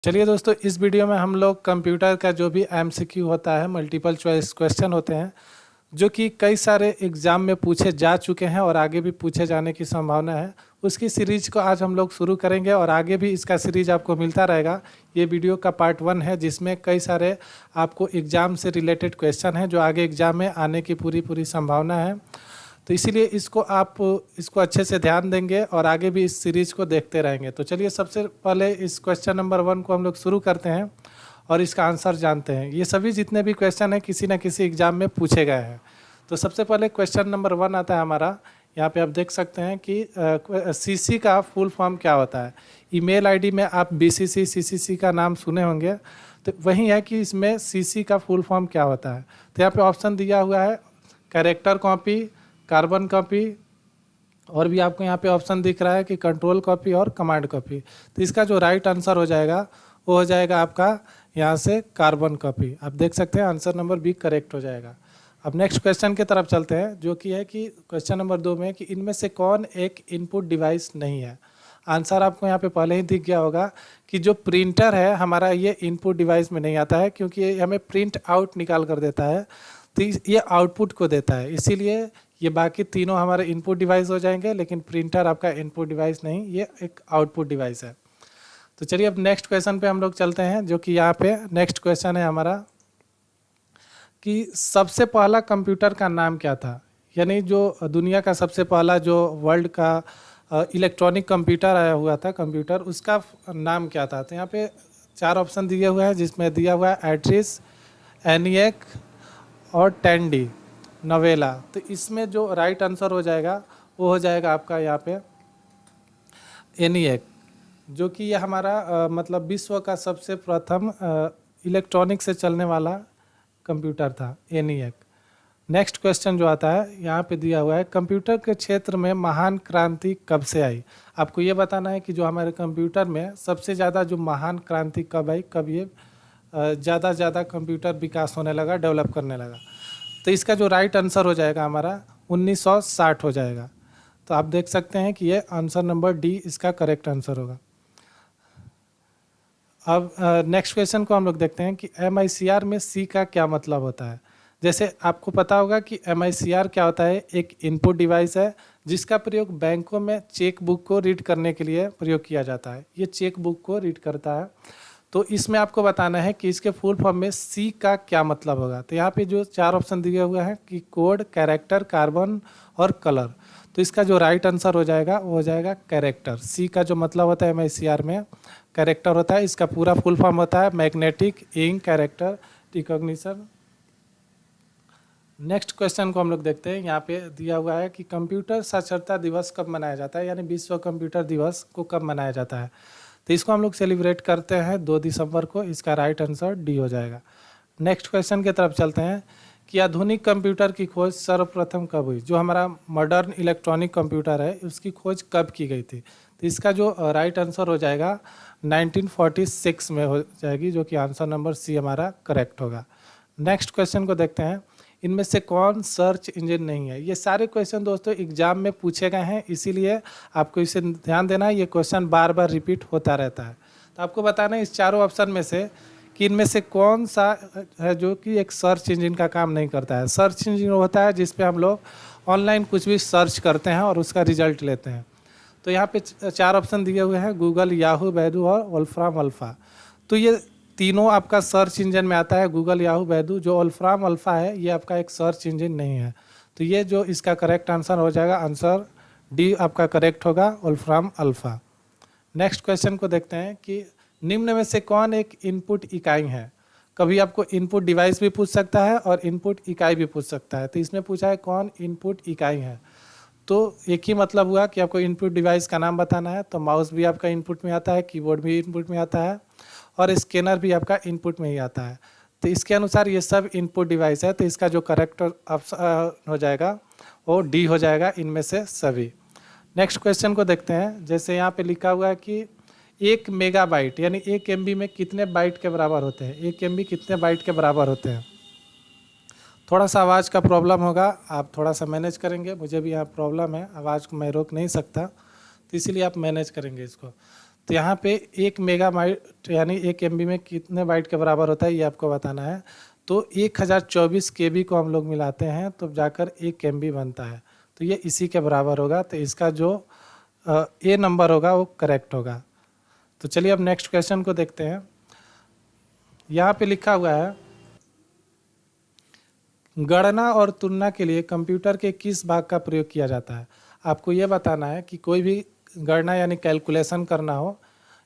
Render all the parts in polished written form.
चलिए दोस्तों, इस वीडियो में हम लोग कंप्यूटर का जो भी एमसीक्यू होता है, मल्टीपल चॉइस क्वेश्चन होते हैं, जो कि कई सारे एग्ज़ाम में पूछे जा चुके हैं और आगे भी पूछे जाने की संभावना है, उसकी सीरीज़ को आज हम लोग शुरू करेंगे और आगे भी इसका सीरीज़ आपको मिलता रहेगा। ये वीडियो का पार्ट 1 है, जिसमें कई सारे आपको एग्ज़ाम से रिलेटेड क्वेश्चन हैं जो आगे एग्ज़ाम में आने की पूरी संभावना है। तो इसीलिए इसको अच्छे से ध्यान देंगे और आगे भी इस सीरीज़ को देखते रहेंगे। तो चलिए, सबसे पहले इस क्वेश्चन नंबर 1 को हम लोग शुरू करते हैं और इसका आंसर जानते हैं। ये सभी जितने भी क्वेश्चन हैं किसी न किसी एग्ज़ाम में पूछे गए हैं। तो सबसे पहले क्वेश्चन नंबर 1 आता है हमारा। यहाँ पे आप देख सकते हैं कि सीसी का फुल फॉर्म क्या होता है। ईमेल आईडी में आप बीसीसी, सीसीसी का नाम सुने होंगे, तो वही है कि इसमें सीसी का फुल फॉर्म क्या होता है। तो यहाँ पे ऑप्शन दिया हुआ है कैरेक्टर कॉपी, कार्बन कॉपी, और भी आपको यहाँ पे ऑप्शन दिख रहा है कि कंट्रोल कॉपी और कमांड कॉपी। तो इसका जो राइट आंसर हो जाएगा वो हो जाएगा आपका यहाँ से कार्बन कॉपी। आप देख सकते हैं आंसर नंबर बी करेक्ट हो जाएगा। अब नेक्स्ट क्वेश्चन की तरफ चलते हैं, जो कि है कि क्वेश्चन नंबर 2 में कि इनमें से कौन एक इनपुट डिवाइस नहीं है। आंसर आपको यहाँ पे पहले ही दिख गया होगा कि जो प्रिंटर है हमारा, ये इनपुट डिवाइस में नहीं आता है, क्योंकि ये हमें प्रिंट आउट निकाल कर देता है, तो ये आउटपुट को देता है। इसीलिए ये बाकी तीनों हमारे इनपुट डिवाइस हो जाएंगे, लेकिन प्रिंटर आपका इनपुट डिवाइस नहीं, ये एक आउटपुट डिवाइस है। तो चलिए अब नेक्स्ट क्वेश्चन पे हम लोग चलते हैं, जो कि यहाँ पे नेक्स्ट क्वेश्चन है हमारा कि सबसे पहला कंप्यूटर का नाम क्या था। यानी जो दुनिया का सबसे पहला जो वर्ल्ड का इलेक्ट्रॉनिक कंप्यूटर आया हुआ था, कंप्यूटर, उसका नाम क्या था। तो यहाँ पे 4 ऑप्शन दिए हुए हैं, जिसमें दिया हुआ है एट्रिस, एनिएक और टेंडी, नवेला। तो इसमें जो राइट आंसर हो जाएगा वो हो जाएगा आपका यहाँ पे एनिएक, जो कि ये हमारा मतलब विश्व का सबसे प्रथम इलेक्ट्रॉनिक से चलने वाला कंप्यूटर था, एनिएक। नेक्स्ट क्वेश्चन जो आता है यहाँ पे दिया हुआ है कंप्यूटर के क्षेत्र में महान क्रांति कब से आई। आपको ये बताना है कि जो हमारे कंप्यूटर में सबसे ज़्यादा जो महान क्रांति कब आई, कब ये ज़्यादा कंप्यूटर विकास होने लगा, डेवलप करने लगा। तो इसका जो राइट आंसर हो जाएगा हमारा 1960 हो जाएगा। तो आप देख सकते हैं कि ये आंसर नंबर डी इसका करेक्ट आंसर होगा। अब नेक्स्ट क्वेश्चन को हम लोग देखते हैं कि MICR में सी का क्या मतलब होता है। जैसे आपको पता होगा कि MICR क्या होता है, एक इनपुट डिवाइस है जिसका प्रयोग बैंकों में चेक बुक को रीड करने के लिए प्रयोग किया जाता है। ये चेक बुक को रीड करता है। तो इसमें आपको बताना है कि इसके फुल फॉर्म में सी का क्या मतलब होगा। तो यहाँ पे जो 4 ऑप्शन दिए हुए हैं कि कोड, कैरेक्टर, कार्बन और कलर। तो इसका जो राइट आंसर हो जाएगा वो हो जाएगा कैरेक्टर। सी का जो मतलब होता है MICR में कैरेक्टर होता है। इसका पूरा फुल फॉर्म होता है magnetic ink character recognition. Next question को हम लोग देखते हैं। यहाँ पे दिया हुआ है कि कंप्यूटर साक्षरता दिवस कब मनाया जाता है, यानी विश्व कंप्यूटर दिवस को कब मनाया जाता है। तो इसको हम लोग सेलिब्रेट करते हैं 2 दिसंबर को। इसका राइट आंसर डी हो जाएगा। नेक्स्ट क्वेश्चन की तरफ चलते हैं कि आधुनिक कंप्यूटर की खोज सर्वप्रथम कब हुई। जो हमारा मॉडर्न इलेक्ट्रॉनिक कंप्यूटर है उसकी खोज कब की गई थी। तो इसका जो राइट आंसर हो जाएगा 1946 में हो जाएगी, जो कि आंसर नंबर सी हमारा करेक्ट होगा। नेक्स्ट क्वेश्चन को देखते हैं, इनमें से कौन सर्च इंजन नहीं है। ये सारे क्वेश्चन दोस्तों एग्जाम में पूछे गए हैं, इसीलिए आपको इसे ध्यान देना है। ये क्वेश्चन बार बार रिपीट होता रहता है। तो आपको बताना है इस चारों ऑप्शन में से कि इनमें से कौन सा है जो कि एक सर्च इंजन का काम नहीं करता है। सर्च इंजन होता है जिस पे हम लोग ऑनलाइन कुछ भी सर्च करते हैं और उसका रिजल्ट लेते हैं। तो यहाँ पे 4 ऑप्शन दिए हुए हैं, गूगल, याहू, बैडू और वोल्फ्राम अल्फ़ा। तो ये तीनों आपका सर्च इंजन में आता है, गूगल, याहू, बैडू। जो वोल्फ्राम अल्फ़ा है ये आपका एक सर्च इंजन नहीं है। तो ये जो इसका करेक्ट आंसर हो जाएगा, आंसर डी आपका करेक्ट होगा, वोल्फ्राम अल्फ़ा। नेक्स्ट क्वेश्चन को देखते हैं कि निम्न में से कौन एक इनपुट इकाई है। कभी आपको इनपुट डिवाइस भी पूछ सकता है और इनपुट इकाई भी पूछ सकता है। तो इसमें पूछा है कौन इनपुट इकाई है। तो एक ही मतलब हुआ कि आपको इनपुट डिवाइस का नाम बताना है। तो माउस भी आपका इनपुट में आता है, कीबोर्ड भी इनपुट में आता है और स्कैनर भी आपका इनपुट में ही आता है। तो इसके अनुसार ये सब इनपुट डिवाइस है। तो इसका जो करेक्ट हो जाएगा वो डी हो जाएगा, इनमें से सभी। नेक्स्ट क्वेश्चन को देखते हैं। जैसे यहाँ पे लिखा हुआ है कि 1 मेगाबाइट यानी 1 MB में कितने बाइट के बराबर होते हैं। 1 MB कितने बाइट के बराबर होते हैं। थोड़ा सा आवाज़ का प्रॉब्लम होगा, आप थोड़ा सा मैनेज करेंगे। मुझे भी यहाँ प्रॉब्लम है, आवाज़ को मैं रोक नहीं सकता, तो इसीलिए आप मैनेज करेंगे इसको। तो यहाँ पे 1 मेगाबाइट यानी 1 MB में कितने बाइट के बराबर होता है ये आपको बताना है। तो 1024 KB को हम लोग मिलाते हैं तो जाकर 1 MB बनता है, तो ये इसी के बराबर होगा। तो इसका जो ए नंबर होगा वो करेक्ट होगा। तो चलिए अब नेक्स्ट क्वेश्चन को देखते हैं। यहाँ पे लिखा हुआ है गणना और तुलना के लिए कंप्यूटर के किस भाग का प्रयोग किया जाता है। आपको ये बताना है कि कोई भी गणना यानी कैलकुलेशन करना हो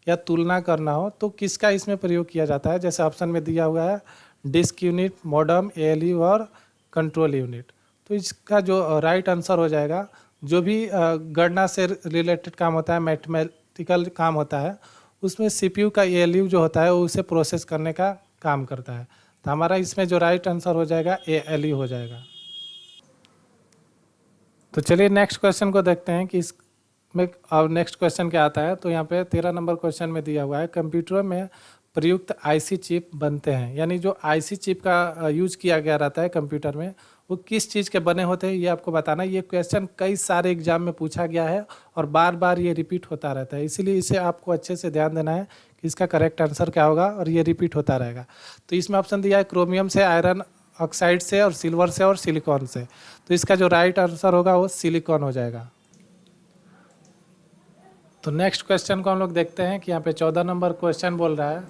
या तुलना करना हो तो किसका इसमें प्रयोग किया जाता है। जैसे ऑप्शन में दिया हुआ है डिस्क यूनिट, मॉडम, ALU और कंट्रोल यूनिट। तो इसका जो राइट आंसर हो जाएगा, जो भी गणना से रिलेटेड काम होता है, मैथमेटिकल काम होता है, उसमें CPU का ALU जो होता है वो उसे प्रोसेस करने का काम करता है। तो हमारा इसमें जो राइट आंसर हो जाएगा ALU हो जाएगा। तो चलिए नेक्स्ट क्वेश्चन को देखते हैं कि इसमें अब नेक्स्ट क्वेश्चन क्या आता है। तो यहाँ पे 13 नंबर क्वेश्चन में दिया हुआ है कंप्यूटर में प्रयुक्त IC चिप बनते हैं, यानी जो IC चिप का यूज किया गया रहता है कंप्यूटर में वो किस चीज़ के बने होते हैं ये आपको बताना है। ये क्वेश्चन कई सारे एग्जाम में पूछा गया है और बार बार ये रिपीट होता रहता है, इसीलिए इसे आपको अच्छे से ध्यान देना है कि इसका करेक्ट आंसर क्या होगा और ये रिपीट होता रहेगा। तो इसमें ऑप्शन दिया है क्रोमियम से, आयरन ऑक्साइड से और सिल्वर से और सिलिकॉन से। तो इसका जो राइट आंसर होगा वो सिलिकॉन हो जाएगा। तो नेक्स्ट क्वेश्चन को हम लोग देखते हैं कि यहाँ पे 14 नंबर क्वेश्चन बोल रहा है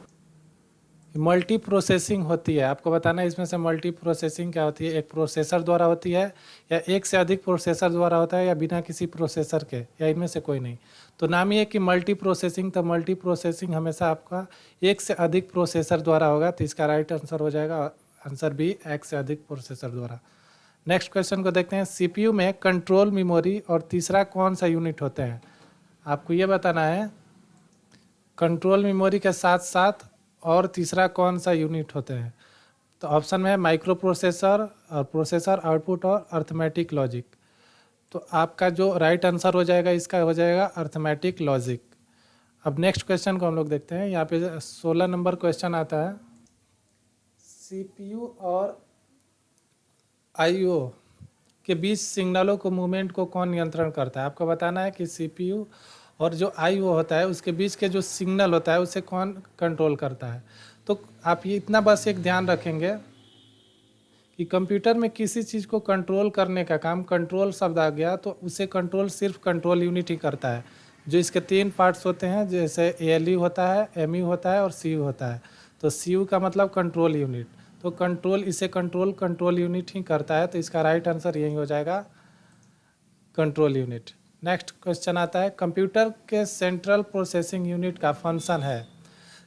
मल्टी प्रोसेसिंग होती है। आपको बताना है इसमें से मल्टी प्रोसेसिंग क्या होती है। एक प्रोसेसर द्वारा होती है या एक से अधिक प्रोसेसर द्वारा होता है या बिना किसी प्रोसेसर के या इनमें से कोई नहीं। तो नाम ही है कि मल्टी प्रोसेसिंग। तो मल्टी प्रोसेसिंग हमेशा आपका एक से अधिक प्रोसेसर द्वारा होगा। तो इसका राइट आंसर हो जाएगा आंसर बी, एक से अधिक प्रोसेसर द्वारा। नेक्स्ट क्वेश्चन को देखते हैं CPU में कंट्रोल मेमोरी और तीसरा कौन सा यूनिट होते हैं। आपको ये बताना है कंट्रोल मेमोरी के साथ साथ और तीसरा कौन सा यूनिट होते हैं। तो ऑप्शन में है माइक्रो प्रोसेसर और प्रोसेसर आउटपुट और अर्थमेटिक लॉजिक। तो आपका जो राइट आंसर हो जाएगा इसका हो जाएगा अर्थमेटिक लॉजिक। अब नेक्स्ट क्वेश्चन को हम लोग देखते हैं। यहाँ पे 16 नंबर क्वेश्चन आता है CPU और IO के बीच सिग्नलों को मूवमेंट को कौन नियंत्रण करता है। आपको बताना है कि CPU और जो IO होता है उसके बीच के जो सिग्नल होता है उसे कौन कंट्रोल करता है। तो आप ये इतना बस एक ध्यान रखेंगे कि कंप्यूटर में किसी चीज़ को कंट्रोल करने का काम, कंट्रोल शब्द आ गया तो उसे कंट्रोल सिर्फ कंट्रोल यूनिट ही करता है। जो इसके 3 पार्ट्स होते हैं जैसे ALU होता है, MU होता है और CU होता है। तो CU का मतलब कंट्रोल यूनिट, तो कंट्रोल इसे कंट्रोल यूनिट ही करता है। तो इसका राइट आंसर यही हो जाएगा कंट्रोल यूनिट। नेक्स्ट क्वेश्चन आता है कंप्यूटर के सेंट्रल प्रोसेसिंग यूनिट का फंक्शन है।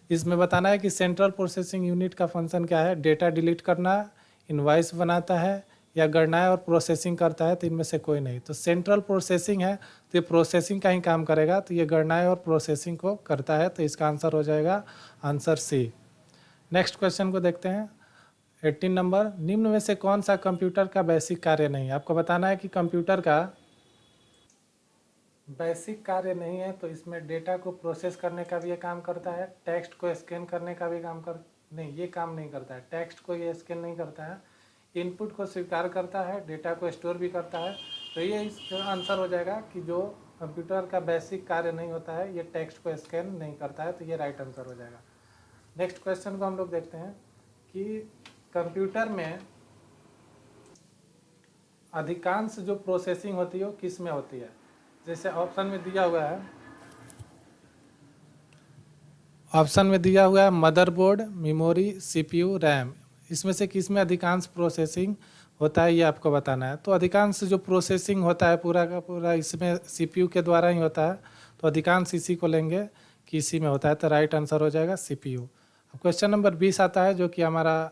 इसमें बताना है कि सेंट्रल प्रोसेसिंग यूनिट का फंक्शन क्या है। डेटा डिलीट करना, इनवॉइस बनाता है या गणनाएं और प्रोसेसिंग करता है। तो इनमें से कोई नहीं। तो सेंट्रल प्रोसेसिंग है तो ये प्रोसेसिंग का ही काम करेगा। तो ये गणनाएं और प्रोसेसिंग को करता है। तो इसका आंसर हो जाएगा आंसर सी। नेक्स्ट क्वेश्चन को देखते हैं 18 नंबर। निम्न में से कौन सा कंप्यूटर का बेसिक कार्य नहीं है। आपको बताना है कि कंप्यूटर का बेसिक कार्य नहीं है। तो इसमें डेटा को प्रोसेस करने का भी ये काम करता है, टेक्स्ट को स्कैन करने का भी काम नहीं, ये काम नहीं करता है। टेक्स्ट को ये स्कैन नहीं करता है, इनपुट को स्वीकार करता है, डेटा को स्टोर भी करता है। तो ये इसका आंसर हो जाएगा कि जो कंप्यूटर का बेसिक कार्य नहीं होता है ये टेक्स्ट को स्कैन नहीं करता है। तो ये राइट आंसर हो जाएगा। नेक्स्ट क्वेश्चन को हम लोग देखते हैं कि कंप्यूटर में अधिकांश जो प्रोसेसिंग होती है वो किस में होती है। जैसे ऑप्शन में दिया हुआ है मदरबोर्ड, मेमोरी, CPU, रैम। इसमें से किस में अधिकांश प्रोसेसिंग होता है ये आपको बताना है। तो अधिकांश जो प्रोसेसिंग होता है पूरा का पूरा इसमें CPU के द्वारा ही होता है। तो अधिकांश इसी को लेंगे कि इसी में होता है। तो राइट आंसर हो जाएगा CPU। अब क्वेश्चन नंबर 20 आता है जो कि हमारा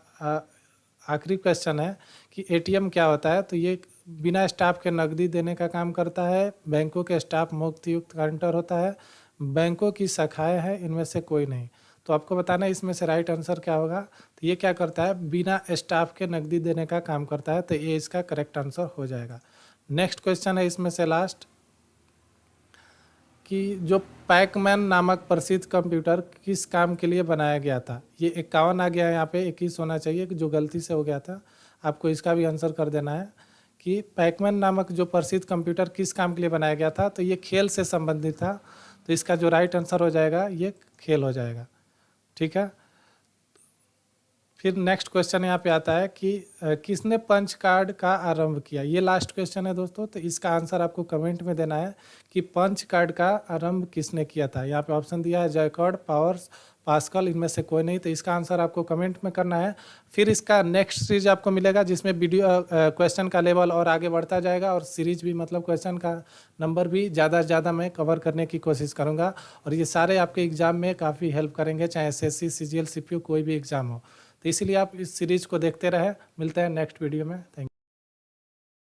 आखिरी क्वेश्चन है कि ATM क्या होता है। तो ये बिना स्टाफ के नकदी देने का काम करता है। बैंकों के स्टाफ मुक्त युक्त काउंटर होता है। बैंकों की शाखाएं हैं, इनमें से कोई नहीं। तो आपको बताना है इसमें से राइट आंसर क्या होगा। तो ये क्या करता है, बिना स्टाफ के नकदी देने का काम करता है। तो ये इसका करेक्ट आंसर हो जाएगा। नेक्स्ट क्वेश्चन है इसमें से लास्ट कि जो पैकमैन नामक प्रसिद्ध कंप्यूटर किस काम के लिए बनाया गया था। ये 51 आ गया है, यहाँ पे 21 होना चाहिए जो गलती से हो गया था। आपको इसका भी आंसर कर देना है कि पैकमैन नामक जो प्रसिद्ध कंप्यूटर किस काम के लिए बनाया गया था। तो ये खेल से संबंधित था। तो इसका जो राइट आंसर हो जाएगा ये खेल हो जाएगा। ठीक है, फिर नेक्स्ट क्वेश्चन यहाँ पे आता है कि किसने पंच कार्ड का आरंभ किया। ये लास्ट क्वेश्चन है दोस्तों, तो इसका आंसर आपको कमेंट में देना है कि पंच कार्ड का आरंभ किसने किया था। यहाँ पे ऑप्शन दिया है जैकॉर्ड, पावर्स, पास्कल, इनमें से कोई नहीं, तो इसका आंसर आपको कमेंट में करना है। फिर इसका नेक्स्ट सीरीज आपको मिलेगा जिसमें वीडियो क्वेश्चन का लेवल और आगे बढ़ता जाएगा और सीरीज भी मतलब क्वेश्चन का नंबर भी ज़्यादा से ज़्यादा मैं कवर करने की कोशिश करूँगा और ये सारे आपके एग्जाम में काफ़ी हेल्प करेंगे, चाहे SSC, CGL, CPO कोई भी एग्ज़ाम हो। तो इसीलिए आप इस सीरीज़ को देखते रहें। मिलते हैं नेक्स्ट वीडियो में। Thank you.